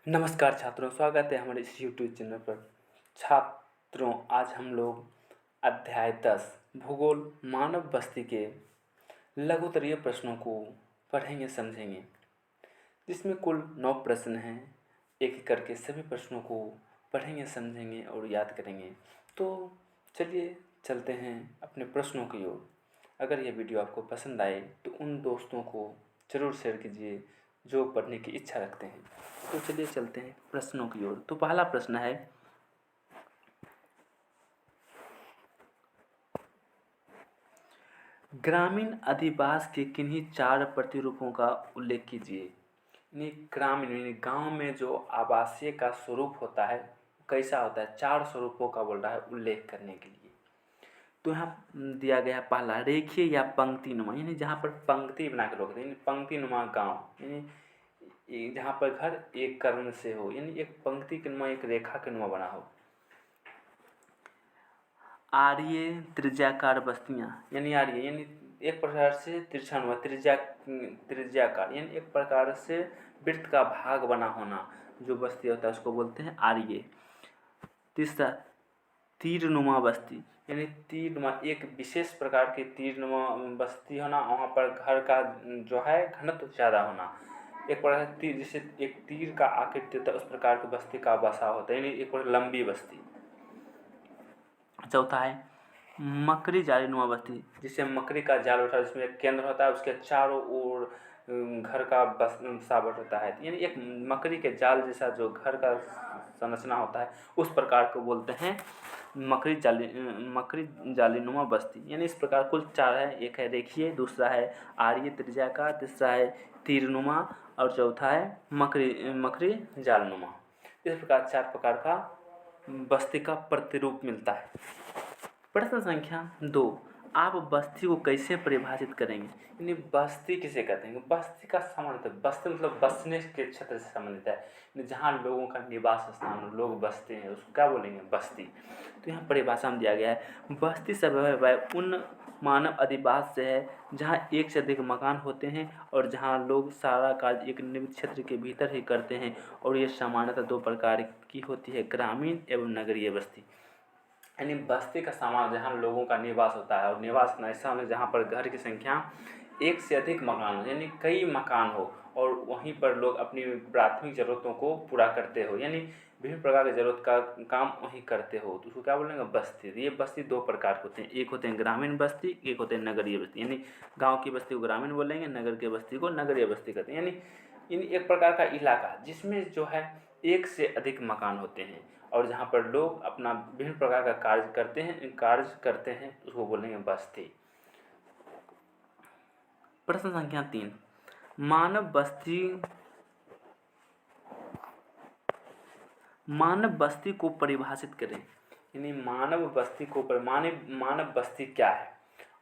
नमस्कार छात्रों, स्वागत है हमारे इस यूट्यूब चैनल पर। छात्रों, आज हम लोग अध्याय 10 भूगोल मानव बस्ती के लघुतरीय प्रश्नों को पढ़ेंगे समझेंगे, जिसमें कुल 9 प्रश्न हैं। एक एक करके सभी प्रश्नों को पढ़ेंगे समझेंगे और याद करेंगे। तो चलिए चलते हैं अपने प्रश्नों की ओर। अगर यह वीडियो आपको पसंद आए तो उन दोस्तों को ज़रूर शेयर कीजिए जो पढ़ने की इच्छा रखते हैं। तो चलिए चलते हैं प्रश्नों की ओर। तो पहला प्रश्न है, ग्रामीण अधिवास के किन्हीं 4 प्रतिरूपों का उल्लेख कीजिए। यानी ग्रामीण यानी गांव में जो आवासीय का स्वरूप होता है कैसा होता है, 4 स्वरूपों का बोल रहा है उल्लेख करने के लिए। तो यहाँ दिया गया है पहला, रेखीय या पंक्ति नुमा, यानी जहाँ पर पंक्ति बना के रखते हैं, यानी पंक्ति नुमा गाँव, यानी जहाँ पर घर एक कर्ण से हो, यानी एक पंक्ति के नुमा एक रेखा के नुमा बना हो। आर्य त्रिज्याकार बस्तियाँ, यानी आर्य यानी एक प्रकार से तिरछानुमा त्रिज्याकार, यानी एक प्रकार से वृत्त का भाग बना होना जो बस्ती होता है उसको बोलते हैं आर्य। तीसरा, तीरनुमा बस्ती, यानी तीरनुमा एक विशेष प्रकार की तीरनुमा बस्ती होना, वहाँ पर घर का जो है घनत्व ज़्यादा होना। एक प्रकार से तीर, जैसे एक तीर का आकृति होता है उस प्रकार की बस्ती का बसा होता है, यानी एक प्रकार लंबी बस्ती। चौथा है मकड़ी जालीनुमा बस्ती, जिससे मकड़ी का जाल होता है, जिसमें एक केंद्र होता है, उसके चारों ओर घर का बसावट होता है, यानी एक मकड़ी के जाल जैसा जो घर का संरचना होता है उस प्रकार को बोलते हैं मकड़ी जालीनुमा बस्ती। यानी इस प्रकार कुल 4 है। एक है रेखीय, दूसरा है आर्य त्रिज्याकार, तीसरा है तीरनुमा और चौथा है मकड़ी जालनुमा। इस प्रकार 4 प्रकार का बस्ती का प्रतिरूप मिलता है। प्रश्न संख्या 2, आप बस्ती को कैसे परिभाषित करेंगे? यानी बस्ती किसे कहते हैं? बस्ती का संबंध, बस्ती मतलब बसने के क्षेत्र से संबंधित है, जहाँ लोगों का निवास स्थान, लोग बसते हैं, उसको क्या बोलेंगे? बस्ती। तो यहाँ परिभाषा में दिया गया है, बस्ती शब्द उन मानव अधिवास से है जहाँ एक से अधिक मकान होते हैं और जहाँ लोग सारा कार्य एक नियमित क्षेत्र के भीतर ही करते हैं, और ये सामान्यतः 2 प्रकार की होती है, ग्रामीण एवं नगरीय बस्ती। यानी बस्ती का सामान जहाँ लोगों का निवास होता है, और निवास ऐसा होना जहाँ पर घर की संख्या एक से अधिक मकान हो, यानी कई मकान हो और वहीं पर लोग अपनी प्राथमिक ज़रूरतों को पूरा करते हो, यानी विभिन्न प्रकार की ज़रूरत का काम वहीं करते हो, तो उसको क्या बोलेंगे? बस्ती। ये बस्ती 2 प्रकार के होते हैं, एक होते हैं ग्रामीण बस्ती, एक होते हैं नगरीय बस्ती। यानी गाँव की बस्ती को ग्रामीण बोलेंगे, नगर की बस्ती को नगरीय बस्ती कहते हैं। यानी एक प्रकार का इलाका जिसमें जो है एक से अधिक मकान होते हैं और जहाँ पर लोग अपना विभिन्न प्रकार का कार्य करते हैं उसको बोलेंगे बस्ती। प्रश्न संख्या 3, मानव बस्ती को परिभाषित करें। यानी मानव बस्ती क्या है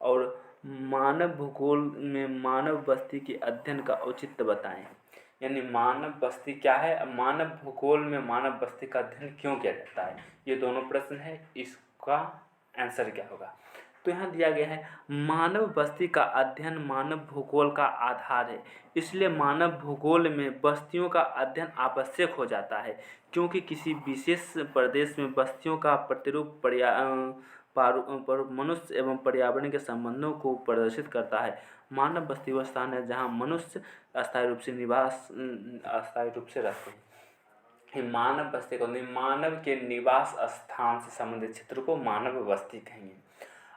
और मानव भूगोल में मानव बस्ती के अध्ययन का औचित्य बताएं। यानी मानव बस्ती क्या है, मानव भूगोल में मानव बस्ती का अध्ययन क्यों किया जाता है, ये दोनों प्रश्न है, इसका आंसर क्या होगा? तो यहाँ दिया गया है, मानव बस्ती का अध्ययन मानव भूगोल का आधार है, इसलिए मानव भूगोल में बस्तियों का अध्ययन आवश्यक हो जाता है, क्योंकि किसी विशेष प्रदेश में बस्तियों का प्रतिरूप मनुष्य एवं पर्यावरण के संबंधों को प्रदर्शित करता है। मानव बस्ती वह स्थान है जहाँ मनुष्य अस्थायी रूप से रहते हैं। मानव बस्ती को मानव के निवास स्थान से संबंधित क्षेत्र को मानव बस्ती कहेंगे।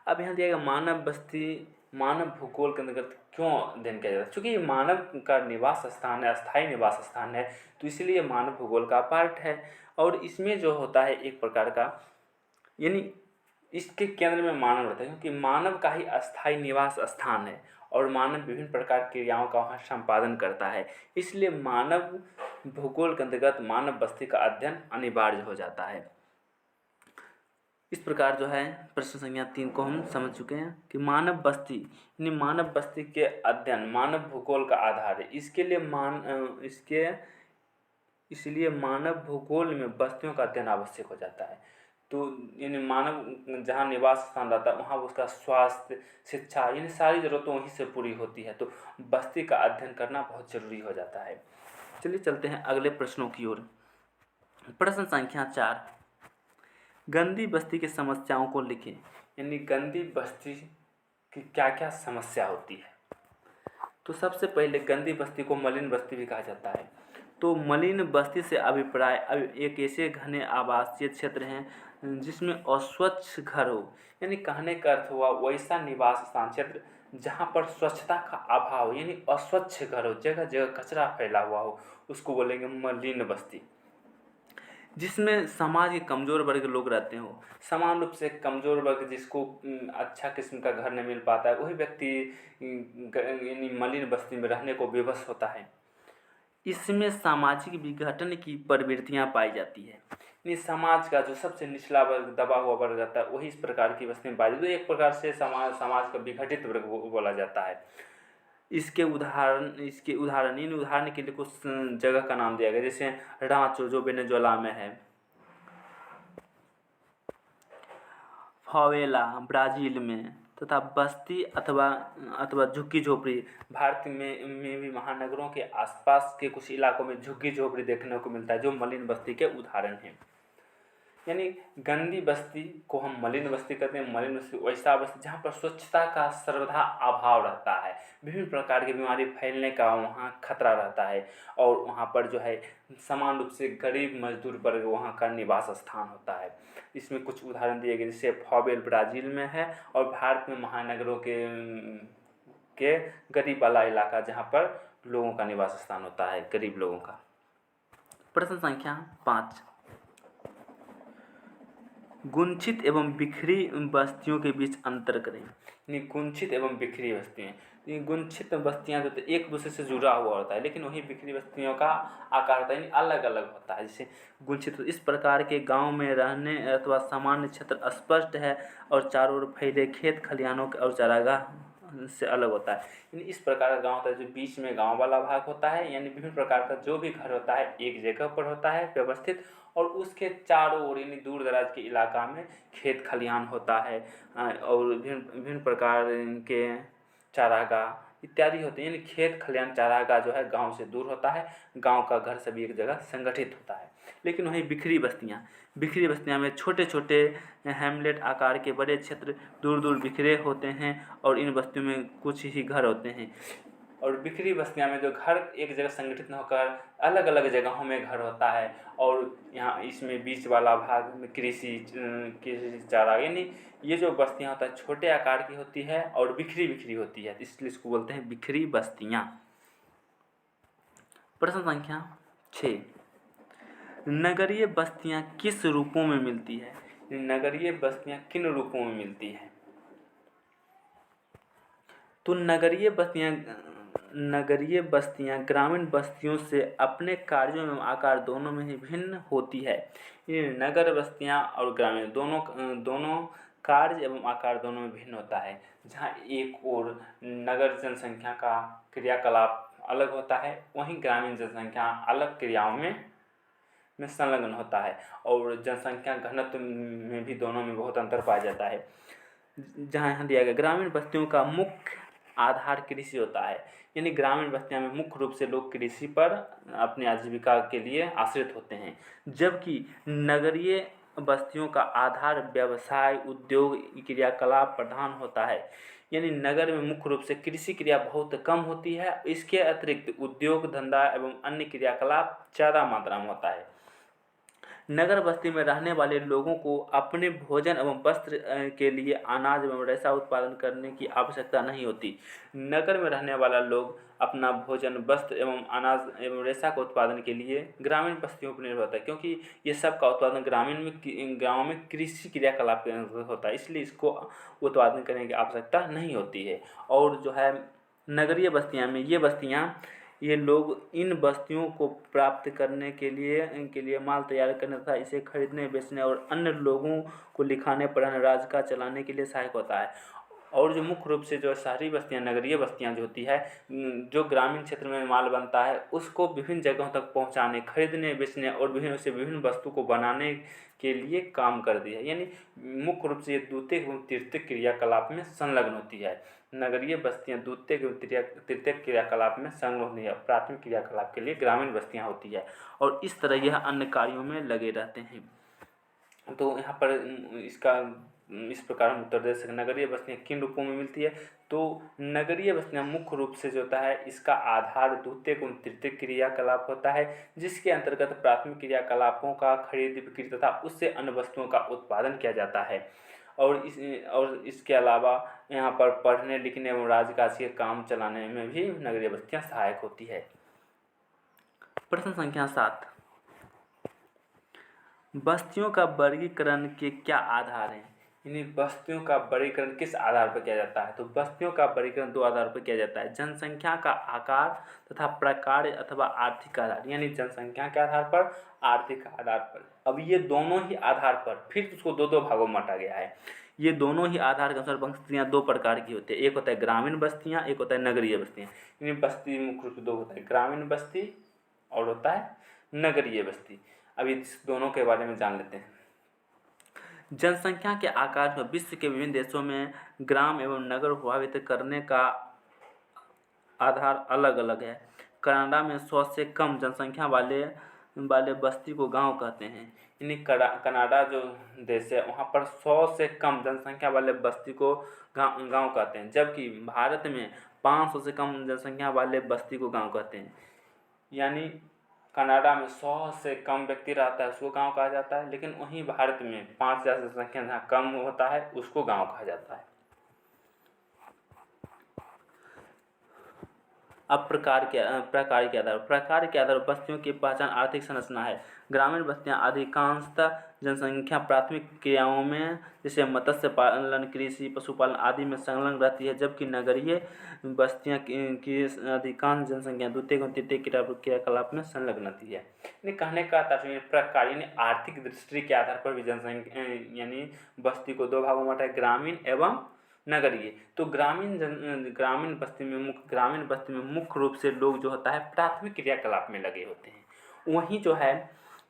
अब यहाँ दिया गया मानव बस्ती मानव भूगोल के अंतर्गत क्यों अध्ययन किया जाता है? चूँकि मानव का निवास स्थान है, अस्थायी निवास स्थान है, तो इसलिए मानव भूगोल का पार्ट है। और इसमें जो होता है एक प्रकार का, यानी इसके केंद्र में मानव रहता है, क्योंकि मानव का ही अस्थायी निवास स्थान है और मानव विभिन्न प्रकार की क्रियाओं का वहाँ संपादन करता है, इसलिए मानव भूगोल के अंतर्गत मानव बस्ती का अध्ययन अनिवार्य हो जाता है। इस प्रकार जो है प्रश्न संख्या 3 को हम समझ चुके हैं कि मानव बस्ती यानी मानव बस्ती के अध्ययन मानव भूगोल का आधार है, इसलिए मानव भूगोल में बस्तियों का अध्ययन आवश्यक हो जाता है। तो यानी मानव जहाँ निवास स्थान रहता है वहाँ उसका स्वास्थ्य, शिक्षा, यानी सारी ज़रूरतें वहीं से पूरी होती है, तो बस्ती का अध्ययन करना बहुत ज़रूरी हो जाता है। चलिए चलते हैं अगले प्रश्नों की ओर। प्रश्न संख्या 4, गंदी बस्ती की समस्याओं को लिखें। यानी गंदी बस्ती की क्या क्या समस्या होती है। तो सबसे पहले गंदी बस्ती को मलिन बस्ती भी कहा जाता है। तो मलिन बस्ती से अभिप्राय एक ऐसे घने आवासीय क्षेत्र हैं जिसमें अस्वच्छ घर हो। यानी कहने का अर्थ हुआ वैसा निवास स्थान क्षेत्र जहाँ पर स्वच्छता का अभाव हो, यानी अस्वच्छ घर हो, जगह जगह कचरा फैला हुआ हो, उसको बोलेंगे मलिन बस्ती। जिसमें समाज के कमज़ोर वर्ग के लोग रहते हो, समान रूप से कमज़ोर वर्ग जिसको अच्छा किस्म का घर नहीं मिल पाता है, वही व्यक्ति यानी मलिन बस्ती में रहने को विवश होता है। इसमें सामाजिक विघटन की प्रवृत्तियाँ पाई जाती है। यानी समाज का जो सबसे निचला वर्ग, दबा हुआ वर्ग रहता है, वही इस प्रकार की बस्ती में पाई जाती है। तो एक प्रकार से समाज का विघटित वर्ग बोला जाता है। इसके उदाहरण इन उदाहरण के लिए कुछ जगह का नाम दिया गया, जैसे रांचो जो वेनेजुएला में है, फावेला ब्राज़ील में, तथा बस्ती अथवा झुग्गी झोपड़ी भारत में भी महानगरों के आसपास के कुछ इलाकों में झुग्गी झोपड़ी देखने को मिलता है, जो मलिन बस्ती के उदाहरण हैं। यानी गंदी बस्ती को हम मलिन बस्ती कहते हैं। मलिन बस्ती वैसा बस्ती जहाँ पर स्वच्छता का सर्वथा अभाव रहता है, विभिन्न प्रकार की बीमारी फैलने का वहाँ खतरा रहता है, और वहाँ पर जो है समान रूप से गरीब मजदूर वर्ग वहाँ का निवास स्थान होता है। इसमें कुछ उदाहरण दिए गए, जैसे फावेल ब्राज़ील में है, और भारत में महानगरों के गरीब वाला इलाका जहाँ पर लोगों का निवास स्थान होता है, गरीब लोगों का। प्रश्न संख्या 5, गुंचित एवं बिखरी बस्तियों के बीच अंतर करें। यानी गुंचित एवं बिखरी बस्तियाँ, ये गुंचित बस्तियाँ तो एक दूसरे से जुड़ा हुआ होता है, लेकिन वही बिखरी बस्तियों का आकार होता है, यानी अलग अलग होता है। जैसे गुंचित, इस प्रकार के गांव में रहने अथवा सामान्य क्षेत्र स्पष्ट है और चारों ओर फैले खेत खलिहानों और चारागाह से अलग होता है। यानी इस प्रकार का गाँव होता है जो बीच में गाँव वाला भाग होता है, यानी विभिन्न प्रकार का जो भी घर होता है एक जगह पर होता है व्यवस्थित, और उसके चारों ओर यानी दूर दराज के इलाका में खेत खलिहान होता है, और विभिन्न प्रकार के चारागाह इत्यादि होते हैं। यानी खेत खलिहान चारागाह जो है गांव से दूर होता है, गांव का घर सभी एक जगह संगठित होता है। लेकिन वहीं बिखरी बस्तियां में छोटे छोटे हैमलेट आकार के बड़े क्षेत्र दूर दूर बिखरे होते हैं, और इन बस्तियों में कुछ ही घर होते हैं। और बिखरी बस्तियां में जो घर एक जगह संगठित न होकर अलग अलग जगहों में घर होता है, और यहाँ इसमें बीच वाला भाग में कृषि चारा, यानी ये जो बस्तियां होता है छोटे आकार की होती है और बिखरी होती है, इसलिए इसको बोलते हैं बिखरी बस्तियां। प्रश्न संख्या 6, नगरीय बस्तियां किस रूपों में मिलती है। नगरीय बस्तियां किन रूपों में मिलती है। तो नगरीय बस्तियां ग्रामीण बस्तियों से अपने कार्यों एवं आकार दोनों में ही भिन्न होती है। ये नगर बस्तियां और ग्रामीण दोनों कार्य एवं आकार दोनों में भिन्न होता है। जहाँ एक ओर नगर जनसंख्या का क्रियाकलाप अलग होता है, वहीं ग्रामीण जनसंख्या अलग क्रियाओं में संलग्न होता है, और जनसंख्या घनत्व में भी दोनों में बहुत अंतर पाया जाता है। जहाँ यहाँ दिया गया, ग्रामीण बस्तियों का मुख्य आधार कृषि होता है। यानी ग्रामीण बस्तियों में मुख्य रूप से लोग कृषि पर अपनी आजीविका के लिए आश्रित होते हैं, जबकि नगरीय बस्तियों का आधार व्यवसाय उद्योग क्रियाकलाप प्रधान होता है। यानी नगर में मुख्य रूप से कृषि क्रिया बहुत कम होती है, इसके अतिरिक्त उद्योग धंधा एवं अन्य क्रियाकलाप ज़्यादा मात्रा में होता है। नगर बस्ती में रहने वाले लोगों को अपने भोजन एवं वस्त्र के लिए अनाज एवं रेशा उत्पादन करने की आवश्यकता नहीं होती। नगर में रहने वाला लोग अपना भोजन, वस्त्र एवं अनाज एवं रेशा के उत्पादन के लिए ग्रामीण बस्तियों पर निर्भर होता है, क्योंकि ये सब का उत्पादन गाँव में कृषि क्रियाकलाप होता है, इसलिए इसको उत्पादन करने की आवश्यकता नहीं होती है। और जो है नगरीय बस्तियाँ में ये लोग इन बस्तियों को प्राप्त करने के लिए माल तैयार करने तथा इसे खरीदने, बेचने और अन्य लोगों को लिखाने पढ़ाने, राज्य का चलाने के लिए सहायक होता है। और जो मुख्य रूप से जो शहरी बस्तियाँ, नगरीय बस्तियाँ जो होती है, जो ग्रामीण क्षेत्र में माल बनता है उसको विभिन्न जगहों तक पहुँचाने, खरीदने, बेचने और विभिन्न वस्तु को बनाने के लिए काम करती है। यानी मुख्य रूप से ये द्वितीयक एवं तृतीयक क्रियाकलाप में संलग्न होती है। नगरीय बस्तियाँ द्वितीयक एवं तृतीयक क्रियाकलाप में संलग्न होती है। प्राथमिक क्रियाकलाप के लिए ग्रामीण बस्तियाँ होती है और इस तरह यह अन्य कार्यों में लगे रहते हैं। तो यहाँ पर इसका इस प्रकार हम उत्तर दे सकते हैं। नगरीय बस्तियाँ किन रूपों में मिलती है? तो नगरीय बस्तियाँ मुख्य रूप से जो होता है इसका आधार द्वितीयक एवं तृतीयक क्रियाकलाप होता है, जिसके अंतर्गत प्राथमिक क्रियाकलापों का खरीद बिक्री तथा उससे अन्य वस्तुओं का उत्पादन किया जाता है। और इसके अलावा यहाँ पर पढ़ने लिखने एवं राजकाज के काम चलाने में भी नगरीय बस्तियाँ सहायक होती है। प्रश्न संख्या 7, बस्तियों का वर्गीकरण के क्या आधार हैं? यानी बस्तियों का वर्गीकरण किस आधार पर किया जाता है? तो बस्तियों का वर्गीकरण 2 आधार पर किया जाता है, जनसंख्या का आकार तथा प्रकार अथवा आर्थिक आधार। यानी जनसंख्या के आधार पर, आर्थिक आधार पर। अब ये दोनों ही आधार पर फिर उसको 2 भागों में बांटा गया है। ये दोनों ही आधार के अनुसार बस्तियाँ 2 प्रकार की होती है, एक होता है ग्रामीण बस्तियाँ, एक होता है नगरीय बस्तियाँ। यानी बस्ती मुख्य रूप से 2 होता है, ग्रामीण बस्ती और होता है नगरीय बस्ती। अब इस दोनों के बारे में जान लेते हैं। जनसंख्या के आकार में विश्व के विभिन्न देशों में ग्राम एवं नगर प्रभावित करने का आधार अलग अलग है। कनाडा में 100 से कम जनसंख्या वाले बस्ती को गांव कहते हैं। यानी कनाडा जो देश है वहाँ पर 100 से कम जनसंख्या वाले बस्ती को गांव कहते हैं, जबकि भारत में 500 से कम जनसंख्या वाले बस्ती को गांव कहते हैं। यानी कनाडा में 100 से कम व्यक्ति रहता है उसको गांव कहा जाता है, लेकिन वहीं भारत में 5000 से जनसंख्या जहाँ कम होता है उसको गांव कहा जाता है। अब प्रकार के आधार बस्तियों की पहचान आर्थिक संरचना है। ग्रामीण बस्तियां अधिकांशतः जनसंख्या प्राथमिक क्रियाओं में जैसे मत्स्य पालन, कृषि, पशुपालन आदि में संलग्न रहती है, जबकि नगरीय बस्तियां की अधिकांश जनसंख्या द्वितीयक और तृतीयक क्रियाकलाप में संलग्न रहती है। यानी कहने का तात्पर्य प्रकार यानी आर्थिक दृष्टि के आधार पर भी जनसंख्या यानी बस्ती को 2 भागों में बांटा है, ग्रामीण एवं नगरीय। तो ग्रामीण बस्ती में मुख्य रूप से लोग जो होता है प्राथमिक क्रियाकलाप में लगे होते हैं। वहीं जो है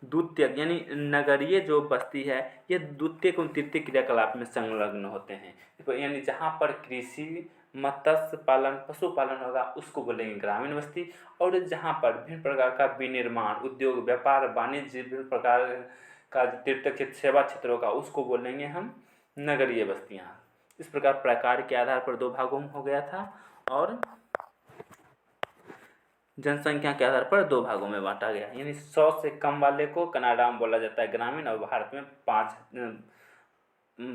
द्वितीयक यानी नगरीय जो बस्ती है ये द्वितीयक एवं तृतीयक क्रियाकलाप में संलग्न होते हैं। यानी जहाँ पर कृषि, मत्स्य पालन, पशुपालन होगा उसको बोलेंगे ग्रामीण बस्ती, और जहाँ पर विभिन्न प्रकार का विनिर्माण, उद्योग, व्यापार, वाणिज्य, विभिन्न प्रकार का तृतीयक सेवा क्षेत्रों का उसको बोलेंगे हम नगरीय बस्तियाँ। इस प्रकार प्रकार के आधार पर 2 भागों में हो गया था और जनसंख्या के आधार पर 2 भागों में बांटा गया। यानी 100 से कम वाले को कनाडा में बोला जाता है ग्रामीण, और भारत में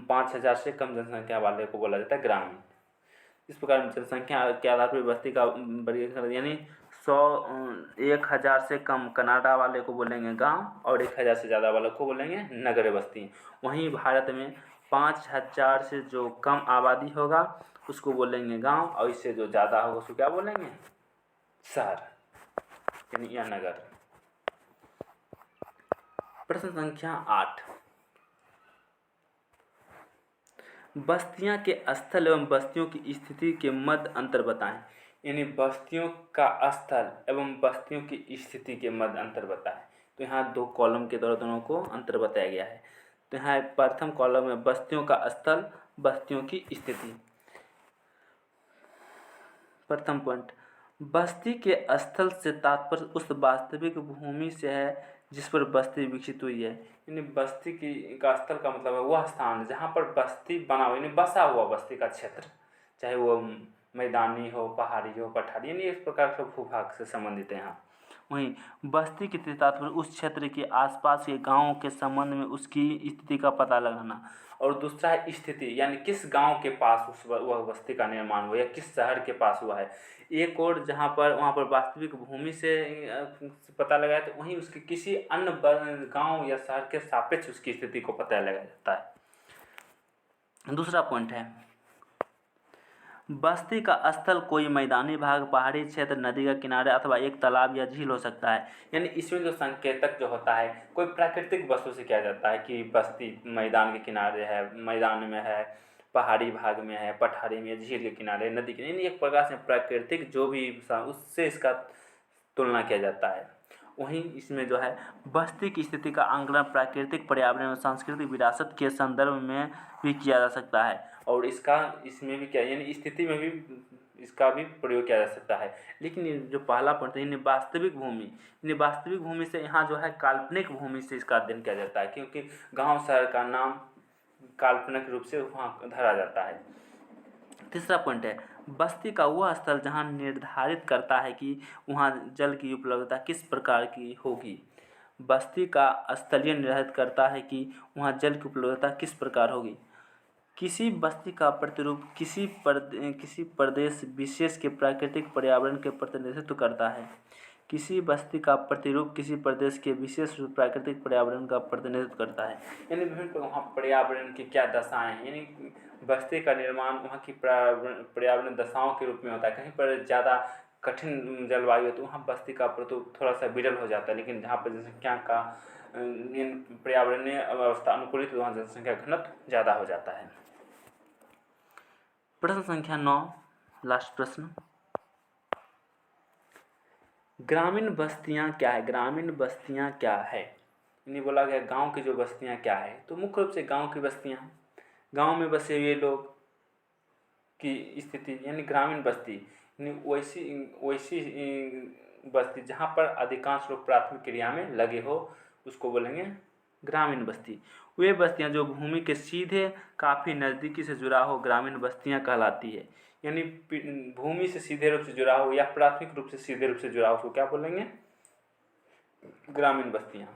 5000 से कम जनसंख्या वाले को बोला जाता है ग्रामीण। इस प्रकार जनसंख्या के आधार पर बस्ती का वर्गीकरण यानी 1000 से कम कनाडा वाले को बोलेंगे गांव और 1000 से ज़्यादा वाले को बोलेंगे नगरीय बस्ती। वहीं भारत में 5000 से जो कम आबादी होगा उसको बोलेंगे गांव, और इससे जो ज़्यादा होगा उसको क्या बोलेंगे? शहर यानी या नगर। प्रश्न संख्या 8, बस्तियां के स्थल एवं बस्तियों की स्थिति के मध्य अंतर बताएं। यानी बस्तियों का स्थल एवं बस्तियों की स्थिति के मध्य अंतर बताएं। तो यहाँ 2 कॉलम के द्वारा दोनों को अंतर बताया गया है। तो यहाँ प्रथम कॉलम में बस्तियों का स्थल, बस्तियों की स्थिति। प्रथम पॉइंट, बस्ती के स्थल से तात्पर्य उस वास्तविक भूमि से है जिस पर बस्ती विकसित हुई है। यानी बस्ती का स्थल का मतलब है वह स्थान जहाँ पर बस्ती बना हुआ यानी बसा हुआ बस्ती का क्षेत्र, चाहे वो मैदानी हो, पहाड़ी हो, पठारी, यानी इस प्रकार के भूभाग से संबंधित है। यहाँ वहीं बस्ती की तात्पर्य उस क्षेत्र के आसपास के गाँवों के संबंध में उसकी स्थिति का पता लगाना, और दूसरा है स्थिति यानी किस गांव के पास वह बस्ती का निर्माण हुआ या किस शहर के पास हुआ है। एक और जहां पर वहां पर वास्तविक भूमि से पता लगाया तो वहीं उसके किसी अन्य गांव या शहर के सापेक्ष उसकी स्थिति को पता लगाया जाता है। दूसरा पॉइंट है बस्ती का स्थल कोई मैदानी भाग, पहाड़ी क्षेत्र, नदी का किनारे अथवा एक तालाब या झील हो सकता है। यानी इसमें जो संकेतक जो होता है कोई प्राकृतिक वस्तु से किया जाता है कि बस्ती मैदान के किनारे है, मैदान में है, पहाड़ी भाग में है, पठारी में, झील के किनारे, नदी के, यानी एक प्रकार से प्राकृतिक जो भी उससे इसका तुलना किया जाता है। वहीं इसमें जो है बस्ती की स्थिति का आंकलन प्राकृतिक पर्यावरण और सांस्कृतिक विरासत के संदर्भ में भी किया जा सकता है, और इसमें भी क्या, यानी स्थिति में भी इसका भी प्रयोग किया जा सकता है। लेकिन ये जो पहला पॉइंट है, यानी वास्तविक भूमि से यहाँ जो है काल्पनिक भूमि से इसका अध्ययन किया जाता है, क्योंकि गाँव शहर का नाम काल्पनिक रूप से वहाँ धरा जाता है। तीसरा पॉइंट है बस्ती का वह स्थल जहाँ निर्धारित करता है कि वहाँ जल की उपलब्धता किस प्रकार की होगी। बस्ती का स्थलीय निर्धारित करता है कि वहाँ जल की उपलब्धता किस प्रकार होगी। किसी बस्ती का प्रतिरूप किसी प्रदेश विशेष के प्राकृतिक पर्यावरण के प्रतिनिधित्व करता है। किसी बस्ती का प्रतिरूप किसी प्रदेश के विशेष प्राकृतिक पर्यावरण का प्रतिनिधित्व करता है, यानी विभिन्न वहाँ पर्यावरण की क्या दशाएं हैं, यानी बस्ती का निर्माण वहाँ की पर्यावरण दशाओं के रूप में होता है। कहीं पर ज़्यादा कठिन जलवायु है तो वहाँ बस्ती का प्रतुप थोड़ा सा विरल हो जाता है, लेकिन जहाँ पर जनसंख्या का पर्यावरणीय अवस्था अनुकूलित वहाँ जनसंख्या घनत्व ज़्यादा हो जाता है। प्रश्न संख्या 9, लास्ट प्रश्न, ग्रामीण बस्तियाँ क्या है। ग्रामीण बस्तियाँ क्या है, यानी बोला गया गांव की जो बस्तियाँ क्या है, तो मुख्य रूप से गांव की बस्तियाँ, गांव में बसे हुए लोग की स्थिति, यानी ग्रामीण बस्ती, यानी वैसी बस्ती जहाँ पर अधिकांश लोग प्राथमिक क्रिया में लगे हो उसको बोलेंगे ग्रामीण बस्ती। वे बस्तियाँ जो भूमि के सीधे काफ़ी नज़दीकी से जुड़ा हो ग्रामीण बस्तियाँ कहलाती है, यानी भूमि से सीधे रूप से जुड़ा हो या प्राथमिक रूप से सीधे रूप से जुड़ा हो उसको क्या बोलेंगे, ग्रामीण बस्तियाँ।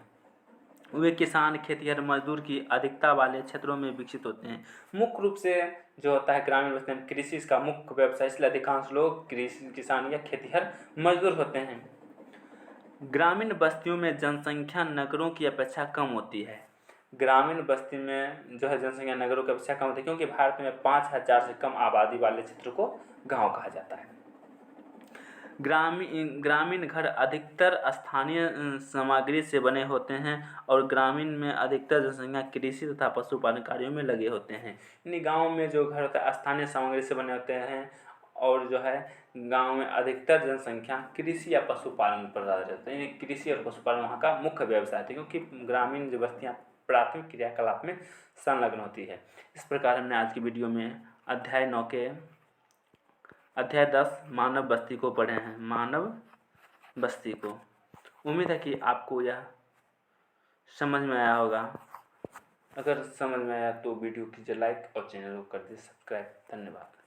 वे किसान, खेतिहर, मजदूर की अधिकता वाले क्षेत्रों में विकसित होते हैं। मुख्य रूप से जो होता है ग्रामीण बस्तियों में कृषि इसका मुख्य व्यवसाय, इसलिए अधिकांश लोग किसान या खेतिहर मजदूर होते हैं। ग्रामीण बस्तियों में जनसंख्या नगरों की अपेक्षा कम होती है। ग्रामीण बस्ती में जो है जनसंख्या नगरों की अपेक्षा कम होती है, क्योंकि भारत में 5,000 से कम आबादी वाले क्षेत्र को गाँव कहा जाता है। ग्रामीण घर अधिकतर स्थानीय सामग्री से बने होते हैं और ग्रामीण में अधिकतर जनसंख्या कृषि तथा पशुपालन कार्यों में लगे होते हैं। यानी गांव में जो घर होता है स्थानीय सामग्री से बने होते हैं और जो है गांव में अधिकतर जनसंख्या कृषि या पशुपालन पर आधारित रहते हैं। यानी कृषि और पशुपालन वहाँ का मुख्य व्यवसाय है, क्योंकि ग्रामीण जो बस्तियाँ प्राथमिक क्रियाकलाप में संलग्न होती है। इस प्रकार हमने आज की वीडियो में अध्याय 9 के अध्याय 10 मानव बस्ती को पढ़े हैं, मानव बस्ती को। उम्मीद है कि आपको यह समझ में आया होगा। अगर समझ में आया तो वीडियो कीजिए लाइक और चैनल को कर दीजिए सब्सक्राइब। धन्यवाद।